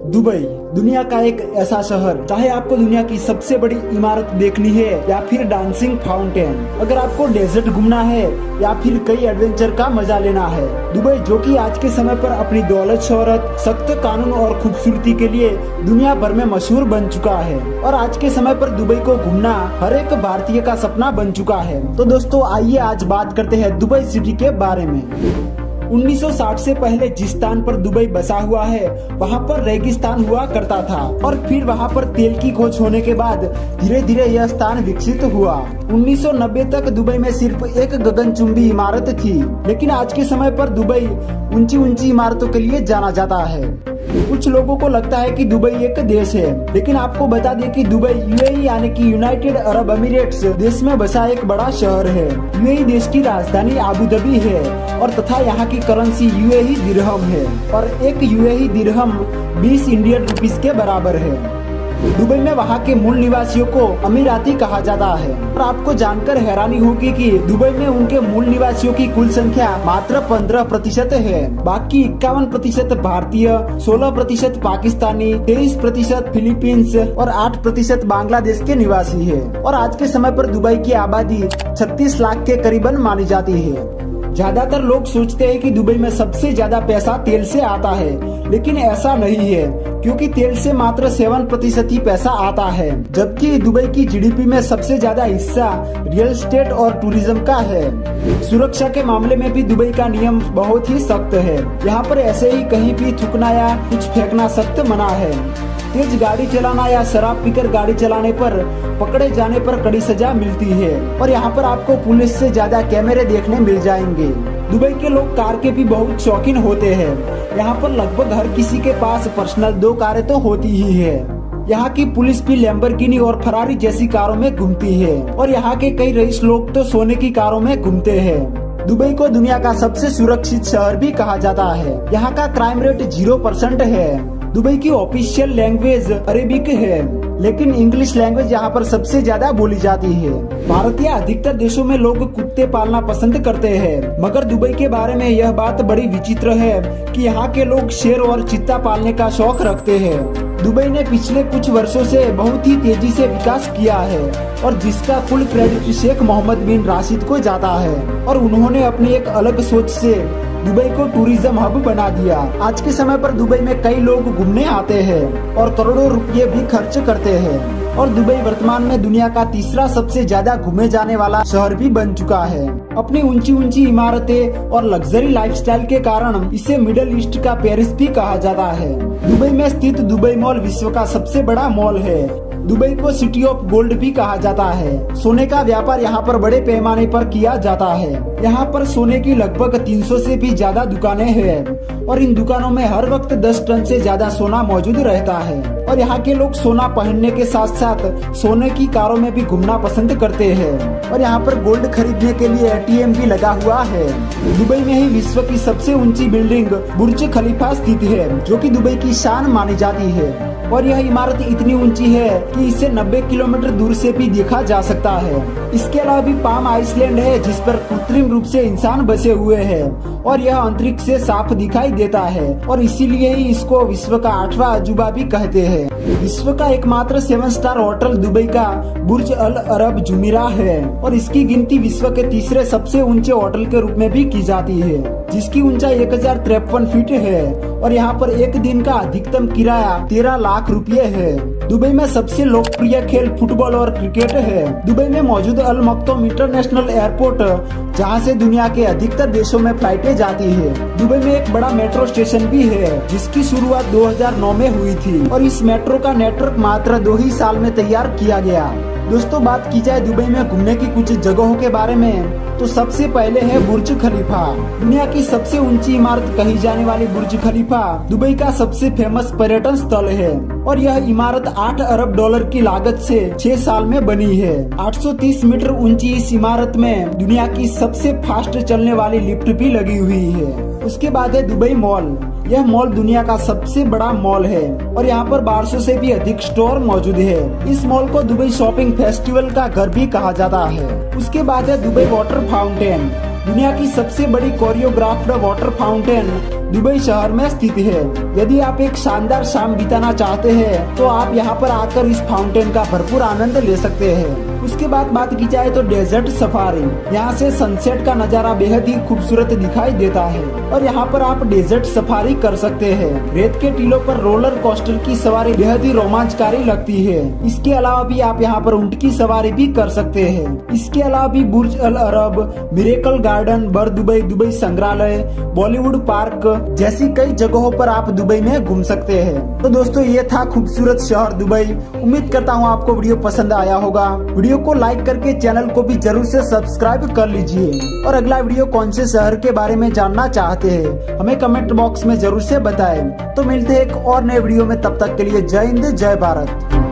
Dubai दुनिया का एक ऐसा शहर, चाहे आपको दुनिया की सबसे बड़ी इमारत देखनी है या फिर डांसिंग फाउंटेन, अगर आपको डेजर्ट घूमना है या फिर कई एडवेंचर का मजा लेना है, दुबई जो कि आज के समय पर अपनी दौलत, शोहरत, सख्त कानून और खूबसूरती के लिए दुनिया भर में मशहूर बन चुका है। और आज के समय पर दुबई को घूमना हर एक भारतीय का सपना बन चुका है। तो दोस्तों आइए आज बात करते हैं दुबई सिटी के बारे में। 1960 से पहले जिस स्थान पर दुबई बसा हुआ है वहाँ पर रेगिस्तान हुआ करता था और फिर वहाँ पर तेल की खोज होने के बाद धीरे धीरे यह स्थान विकसित हुआ। 1990 तक दुबई में सिर्फ एक गगनचुंबी इमारत थी, लेकिन आज के समय पर दुबई ऊंची ऊंची इमारतों के लिए जाना जाता है। कुछ लोगों को लगता है कि दुबई एक देश है, लेकिन आपको बता दें कि दुबई यूएई यानी कि यूनाइटेड अरब एमिरेट्स देश में बसा एक बड़ा शहर है। यूएई देश की राजधानी आबू धाबी है और तथा यहाँ की करेंसी यूएई दिरहम है और एक यूएई दिरहम 20 इंडियन रुपीस के बराबर है। दुबई में वहाँ के मूल निवासियों को अमीराती कहा जाता है और आपको जानकर हैरानी होगी कि दुबई में उनके मूल निवासियों की कुल संख्या मात्र 15% है। बाकी 51% भारतीय, 16% पाकिस्तानी, 23% फिलीपींस और 8% बांग्लादेश के निवासी है। और आज के समय पर दुबई की आबादी 36 लाख के करीबन मानी जाती है। ज्यादातर लोग सोचते हैं कि दुबई में सबसे ज्यादा पैसा तेल से आता है, लेकिन ऐसा नहीं है, क्योंकि तेल से मात्र 7% ही पैसा आता है, जबकि दुबई की जीडीपी में सबसे ज्यादा हिस्सा रियल एस्टेट और टूरिज्म का है। सुरक्षा के मामले में भी दुबई का नियम बहुत ही सख्त है। यहाँ पर ऐसे ही कहीं भी थूकना या कुछ फेंकना सख्त मना है। तेज गाड़ी चलाना या शराब पीकर गाड़ी चलाने पर पकड़े जाने पर कड़ी सजा मिलती है और यहाँ पर आपको पुलिस से ज्यादा कैमरे देखने मिल जाएंगे। दुबई के लोग कार के भी बहुत शौकीन होते हैं। यहाँ पर लगभग हर किसी के पास पर्सनल 2 कारें तो होती ही है। यहाँ की पुलिस भी लैम्बोर्गिनी और फरारी जैसी कारों में घूमती है और यहाँ के कई रईस लोग तो सोने की कारों में घूमते हैं। दुबई को दुनिया का सबसे सुरक्षित शहर भी कहा जाता है। यहाँ का क्राइम रेट 0% है। दुबई की ऑफिशियल लैंग्वेज अरेबिक है, लेकिन इंग्लिश लैंग्वेज यहाँ पर सबसे ज्यादा बोली जाती है। भारत या अधिकतर देशों में लोग कुत्ते पालना पसंद करते हैं, मगर दुबई के बारे में यह बात बड़ी विचित्र है कि यहाँ के लोग शेर और चीता पालने का शौक रखते हैं। दुबई ने पिछले कुछ वर्षों से बहुत ही तेजी से विकास किया है और जिसका फुल क्रेडिट शेख मोहम्मद बिन राशिद को जाता है और उन्होंने अपनी एक अलग सोच से दुबई को टूरिज्म हब बना दिया। आज के समय पर दुबई में कई लोग घूमने आते हैं और करोड़ों रुपये भी खर्च करते हैं और दुबई वर्तमान में दुनिया का तीसरा सबसे ज्यादा घूमे जाने वाला शहर भी बन चुका है। अपनी ऊंची ऊंची इमारतें और लग्जरी लाइफस्टाइल के कारण इसे मिडिल ईस्ट का पेरिस भी कहा जाता है। दुबई में स्थित दुबई मॉल विश्व का सबसे बड़ा मॉल है। दुबई को सिटी ऑफ गोल्ड भी कहा जाता है। सोने का व्यापार यहाँ पर बड़े पैमाने पर किया जाता है। यहाँ पर सोने की लगभग 300 से भी ज्यादा दुकानें हैं और इन दुकानों में हर वक्त 10 टन से ज्यादा सोना मौजूद रहता है और यहाँ के लोग सोना पहनने के साथ साथ सोने की कारों में भी घूमना पसंद करते हैं और यहाँ पर गोल्ड खरीदने के लिए एटीएम भी लगा हुआ है। दुबई में ही विश्व की सबसे ऊंची बिल्डिंग बुर्ज खलीफा स्थित है, जो कि दुबई की शान मानी जाती है और यह इमारत इतनी ऊंची है कि इसे 90 किलोमीटर दूर से भी देखा जा सकता है। इसके अलावा भी पाम आइसलैंड है, जिस पर कृत्रिम रूप से इंसान बसे हुए हैं और यह अंतरिक्ष से साफ दिखाई देता है और इसीलिए ही इसको विश्व का 8वां अजूबा भी कहते हैं। विश्व का एकमात्र 7 स्टार होटल दुबई का बुर्ज अल अरब जुमीरा है और इसकी गिनती विश्व के तीसरे सबसे ऊंचे होटल के रूप में भी की जाती है, जिसकी ऊंचाई 1053 फीट है और यहाँ पर एक दिन का अधिकतम किराया 13 लाख रुपये है। दुबई में सबसे लोकप्रिय खेल फुटबॉल और क्रिकेट है। दुबई में मौजूद अल मक्तोम इंटरनेशनल एयरपोर्ट, जहाँ से दुनिया के अधिकतर देशों में फ्लाइटें जाती है। दुबई में एक बड़ा मेट्रो स्टेशन भी है, जिसकी शुरुआत 2009 में हुई थी और इस मेट्रो का नेटवर्क मात्र 2 ही साल में तैयार किया गया। दोस्तों बात की जाए दुबई में घूमने की कुछ जगहों के बारे में, तो सबसे पहले है बुर्ज खलीफा। दुनिया की सबसे ऊंची इमारत कही जाने वाली बुर्ज खलीफा दुबई का सबसे फेमस पर्यटन स्थल है और यह इमारत 8 अरब डॉलर की लागत से 6 साल में बनी है। 830 मीटर ऊंची इस इमारत में दुनिया की सबसे फास्ट चलने वाली लिफ्ट भी लगी हुई है। उसके बाद है दुबई मॉल। यह मॉल दुनिया का सबसे बड़ा मॉल है और यहाँ पर 1200 से भी अधिक स्टोर मौजूद है। इस मॉल को दुबई शॉपिंग फेस्टिवल का घर भी कहा जाता है। उसके बाद है दुबई वाटर फाउंटेन। दुनिया की सबसे बड़ी कोरियोग्राफ्ड वाटर फाउंटेन दुबई शहर में स्थित है। यदि आप एक शानदार शाम बिताना चाहते हैं तो आप यहाँ पर आकर इस फाउंटेन का भरपूर आनंद ले सकते हैं। उसके बाद बात की जाए तो डेजर्ट सफारी। यहाँ से सनसेट का नजारा बेहद ही खूबसूरत दिखाई देता है और यहाँ पर आप डेजर्ट सफारी कर सकते हैं। रेत के टीलों पर रोलर कोस्टर की सवारी बेहद ही रोमांचकारी लगती है। इसके अलावा भी आप यहाँ पर ऊंट की सवारी भी कर सकते हैं। इसके अलावा भी बुर्ज अल अरब, मिरेकल गार्डन, बर दुबई, दुबई संग्रहालय, बॉलीवुड पार्क जैसी कई जगहों पर आप दुबई में घूम सकते हैं। तो दोस्तों ये था खूबसूरत शहर दुबई। उम्मीद करता हूँ आपको वीडियो पसंद आया होगा। वीडियो को लाइक करके चैनल को भी जरूर से सब्सक्राइब कर लीजिए और अगला वीडियो कौन से शहर के बारे में जानना चाहते हैं हमें कमेंट बॉक्स में जरूर से बताएं। तो मिलते हैं एक और नए वीडियो में, तब तक के लिए जय हिंद जय भारत।